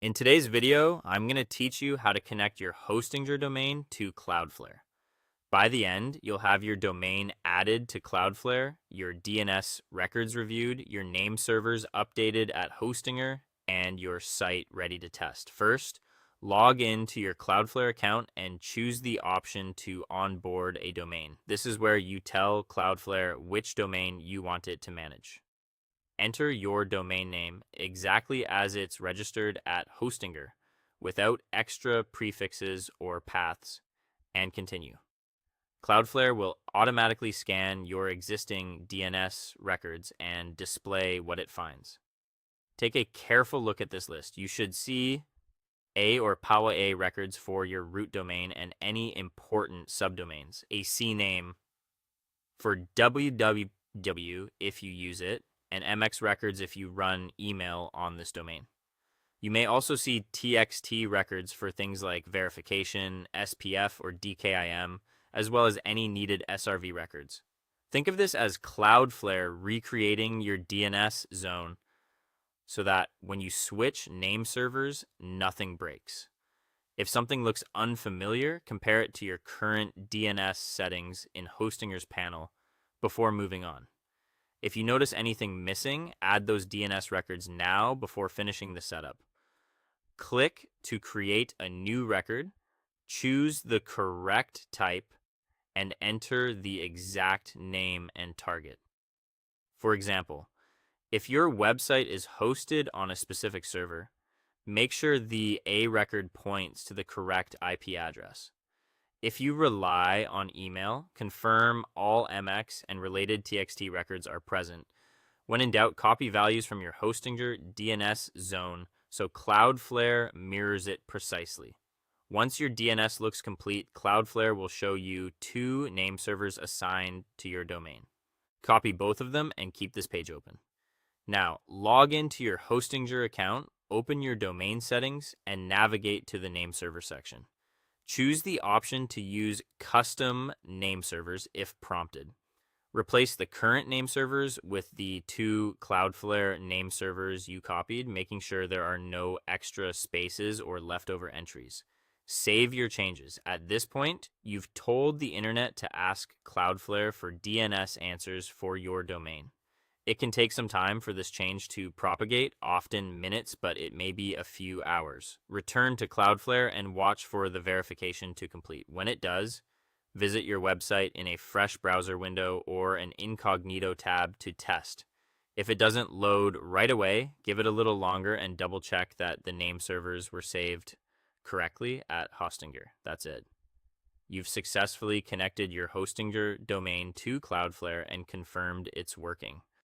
In today's video, I'm going to teach you how to connect your Hostinger domain to Cloudflare. By the end, you'll have your domain added to Cloudflare, your DNS records reviewed, your name servers updated at Hostinger, and your site ready to test. First, log into your Cloudflare account and choose the option to onboard a domain. This is where you tell Cloudflare which domain you want it to manage. Enter your domain name exactly as it's registered at Hostinger, without extra prefixes or paths, and continue. Cloudflare will automatically scan your existing DNS records and display what it finds. Take a careful look at this list. You should see A or PowerA records for your root domain and any important subdomains. A CNAME for www if you use it, and MX records if you run email on this domain. You may also see TXT records for things like verification, SPF, or DKIM, as well as any needed SRV records. Think of this as Cloudflare recreating your DNS zone so that when you switch name servers, nothing breaks. If something looks unfamiliar, compare it to your current DNS settings in Hostinger's panel before moving on. If you notice anything missing, add those DNS records now before finishing the setup. Click to create a new record, choose the correct type, and enter the exact name and target. For example, if your website is hosted on a specific server, make sure the A record points to the correct IP address. If you rely on email, confirm all MX and related TXT records are present. When in doubt, copy values from your Hostinger DNS zone so Cloudflare mirrors it precisely. Once your DNS looks complete, Cloudflare will show you 2 name servers assigned to your domain. Copy both of them and keep this page open. Now, log into your Hostinger account, open your domain settings, and navigate to the name server section. Choose the option to use custom name servers if prompted. Replace the current name servers with the 2 Cloudflare name servers you copied, making sure there are no extra spaces or leftover entries. Save your changes. At this point, you've told the internet to ask Cloudflare for DNS answers for your domain. It can take some time for this change to propagate, often minutes, but it may be a few hours. Return to Cloudflare and watch for the verification to complete. When it does, visit your website in a fresh browser window or an incognito tab to test. If it doesn't load right away, give it a little longer and double check that the name servers were saved correctly at Hostinger. That's it. You've successfully connected your Hostinger domain to Cloudflare and confirmed it's working.